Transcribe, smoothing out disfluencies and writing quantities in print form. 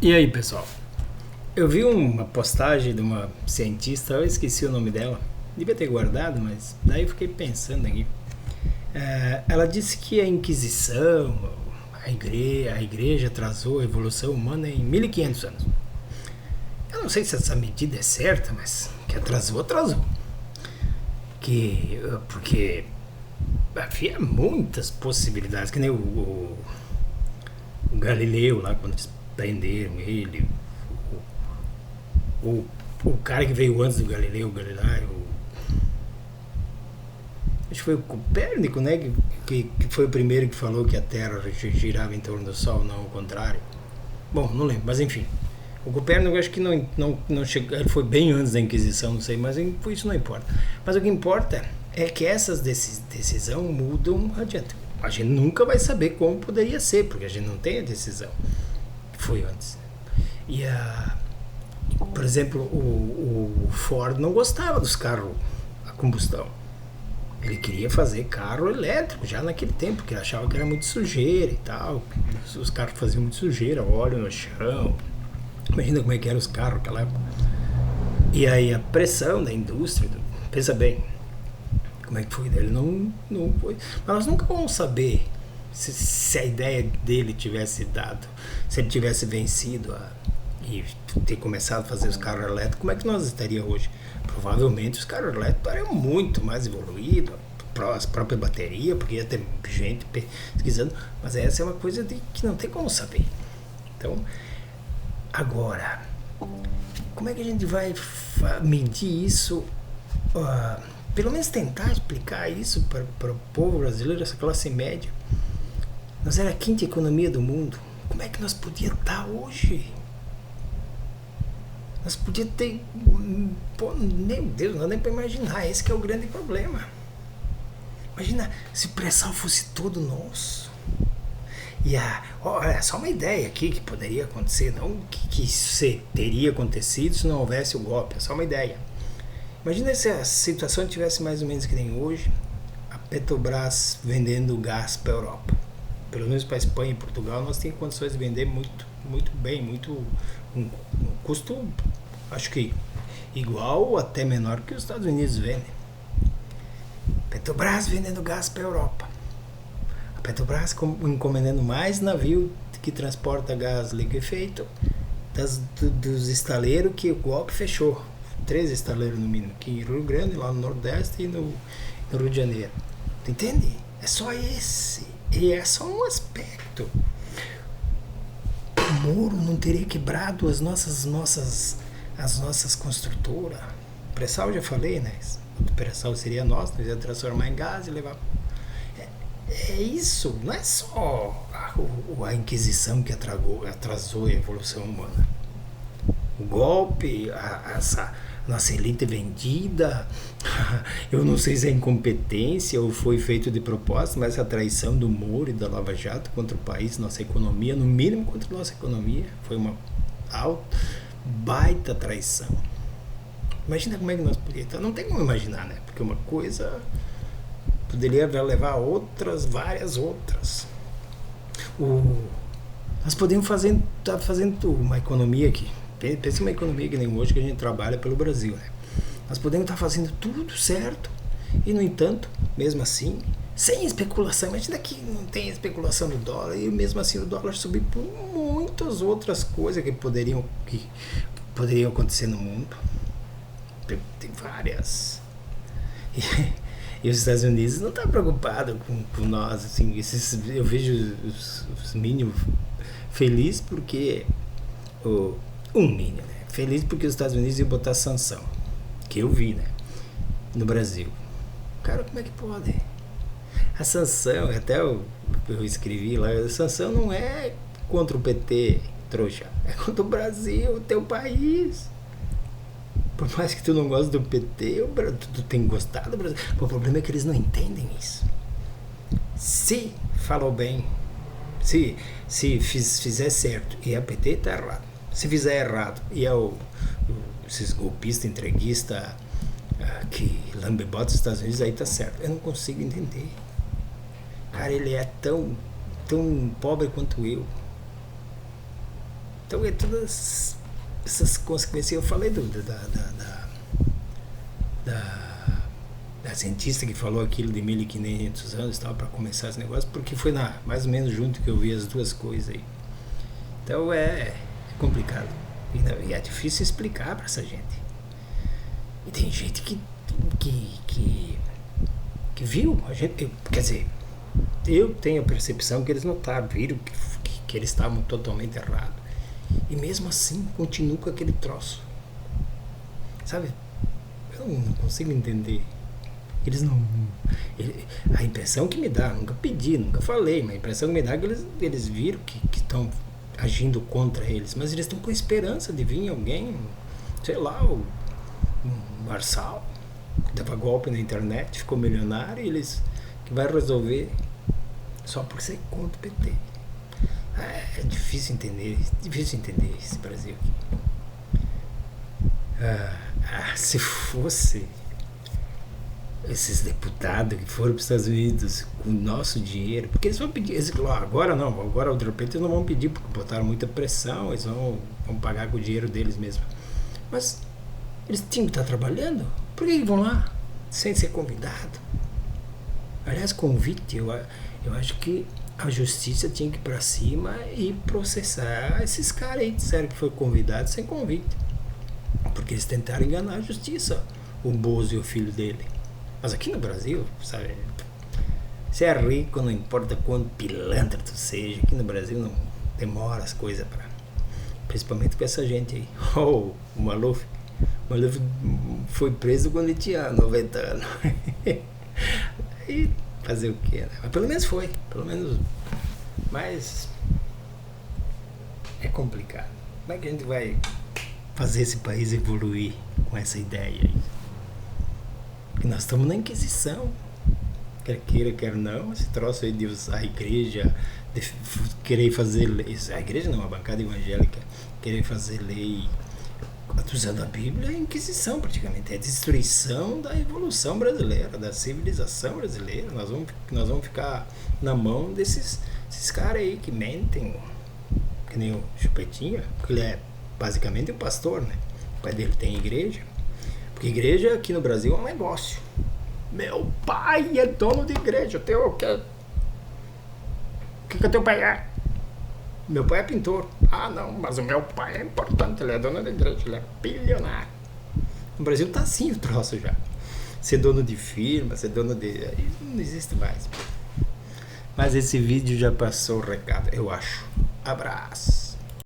E aí, pessoal? Eu vi uma postagem de uma cientista, eu esqueci o nome dela, devia ter guardado, mas daí eu fiquei pensando aqui. Ela disse que a Inquisição, a igreja atrasou a evolução humana em 1500 anos. Eu não sei se essa medida é certa, mas que atrasou, atrasou. Porque havia muitas possibilidades, que nem o Galileu lá, quando eles prenderam ele, o, o cara que veio antes do Galileu Galilei, acho que foi o Copérnico, né? Que foi o primeiro que falou que a Terra girava em torno do Sol, não ao contrário. Bom, não lembro, mas enfim. O Copérnico acho que não chegou, ele foi bem antes da Inquisição, não sei, mas isso não importa. Mas o que importa é que essas decisões mudam adiante. A gente nunca vai saber como poderia ser, porque a gente não tem a decisão que foi antes. E por exemplo, o Ford não gostava dos carros a combustão. Ele queria fazer carro elétrico já naquele tempo, porque ele achava que era muito sujeira e tal. Os carros faziam muito sujeira, óleo no chão. Imagina como é que eram os carros naquela época. E aí a pressão da indústria, pensa bem, como é que foi dele? Não foi. Mas nós nunca vamos saber se a ideia dele tivesse dado, se ele tivesse vencido e ter começado a fazer os carros elétricos, como é que nós estaríamos hoje? Provavelmente os carros elétricos estariam muito mais evoluídos, as próprias baterias, porque ia ter gente pesquisando, mas essa é uma coisa que não tem como saber. Então, agora, como é que a gente vai medir isso? Pelo menos tentar explicar isso para o povo brasileiro, essa classe média. Nós era a quinta economia do mundo. Como é que nós podíamos estar hoje? Nós podíamos ter. Pô, meu Deus, não dá nem para imaginar. Esse que é o grande problema. Imagina se o pré-sal fosse todo nosso. E é só uma ideia aqui que poderia acontecer, não que teria acontecido se não houvesse o golpe, é só uma ideia. Imagina se a situação tivesse mais ou menos que nem hoje, a Petrobras vendendo gás para a Europa. Pelo menos para a Espanha e Portugal nós tínhamos condições de vender muito bem, um custo, acho que igual ou até menor que os Estados Unidos vendem. Petrobras vendendo gás para a Europa. A Petrobras encomendando mais navio que transporta gás liquefeito dos estaleiros que o golpe fechou. 3 estaleiros no mínimo, aqui em Rio Grande, lá no Nordeste e no Rio de Janeiro. Tu entende? É só esse. E é só um aspecto. O muro não teria quebrado as nossas construtoras. O pré-sal já falei, né? O pré-sal seria nosso, nós ia transformar em gás e levar. É isso, não é só a Inquisição que atrasou a evolução humana. O golpe, essa nossa elite vendida, eu não sei se é incompetência ou foi feito de propósito, mas a traição do Moro e da Lava Jato contra o país, nossa economia, no mínimo contra a nossa economia, foi uma baita traição. Imagina como é que nós podíamos. Então, não tem como imaginar, né? Porque uma coisa poderia levar a outras, várias outras. Nós podemos estar fazendo uma economia aqui. Pensa uma economia que nem hoje que a gente trabalha pelo Brasil, né? Nós podemos estar fazendo tudo certo e, no entanto, mesmo assim, sem especulação. Imagina que não tem especulação no dólar e mesmo assim o dólar subir por muitas outras coisas que poderiam acontecer no mundo. Tem várias. E os Estados Unidos não estão preocupados com nós. Assim, eu vejo os mínimos felizes porque mínimo, né? Feliz porque os Estados Unidos iam botar sanção, que eu vi, né? No Brasil. Cara, como é que pode? A sanção, até eu escrevi lá, a sanção não é contra o PT, trouxa, é contra o Brasil, o teu país. Por mais que tu não goste do PT, tu tem que gostar do Brasil. O problema é que eles não entendem isso. Se falou bem, se fizer certo e a PT tá errado. Se fizer errado e esses golpistas, entreguistas que lambebota os Estados Unidos, aí tá certo. Eu não consigo entender. Cara, ele é tão pobre quanto eu. Então é todas essas consequências. Eu falei da cientista que falou aquilo de 1500 anos para começar esse negócio, porque foi mais ou menos junto que eu vi as duas coisas aí. Então é complicado e é difícil explicar para essa gente. E tem gente que viu a gente, quer dizer, eu tenho a percepção que eles notaram, viram que eles estavam totalmente errados, e mesmo assim continuam com aquele troço, sabe? Eu não consigo entender. Eles não. A impressão que me dá, nunca pedi, nunca falei, mas a impressão que me dá é que eles viram que estão agindo contra eles, mas eles estão com a esperança de vir alguém, sei lá, um Marçal, que dava golpe na internet, ficou milionário, e eles que vai resolver só por ser contra o PT. É difícil entender esse Brasil aqui. Se fosse esses deputados que foram para os Estados Unidos com o nosso dinheiro, porque eles vão pedir, agora não, agora de repente eles não vão pedir porque botaram muita pressão, eles vão pagar com o dinheiro deles mesmo, mas eles tinham que estar trabalhando. Por que vão lá sem ser convidado? Aliás, convite, eu acho que a justiça tinha que ir para cima e processar esses caras aí que disseram que foram convidados sem convite, porque eles tentaram enganar a justiça, o Bozo e o filho dele. Mas aqui no Brasil, sabe, você é rico, não importa quanto pilantra tu seja, aqui no Brasil não demora as coisas para, principalmente com essa gente aí. O Maluf foi preso quando ele tinha 90 anos. E fazer o quê, né? Mas pelo menos foi, mas é complicado. Como é que a gente vai fazer esse país evoluir com essa ideia aí? Porque nós estamos na Inquisição, quer queira, quer não, esse troço aí de usar a igreja, de querer fazer lei, a igreja não, a bancada evangélica, querer fazer lei usando a Bíblia, é a Inquisição praticamente, é a destruição da evolução brasileira, da civilização brasileira. Nós vamos ficar na mão desses caras aí que mentem, que nem o Chupetinha, porque ele é basicamente um pastor, né? O pai dele tem igreja, porque igreja aqui no Brasil é um negócio. Meu pai é dono de igreja, o que teu pai é? Meu pai é pintor. Ah, não, mas o meu pai é importante, ele é dono da igreja, ele é bilionário. No Brasil tá assim o troço já. Ser dono de firma, ser dono de... não existe mais. Mas esse vídeo já passou o recado, eu acho. Abraço.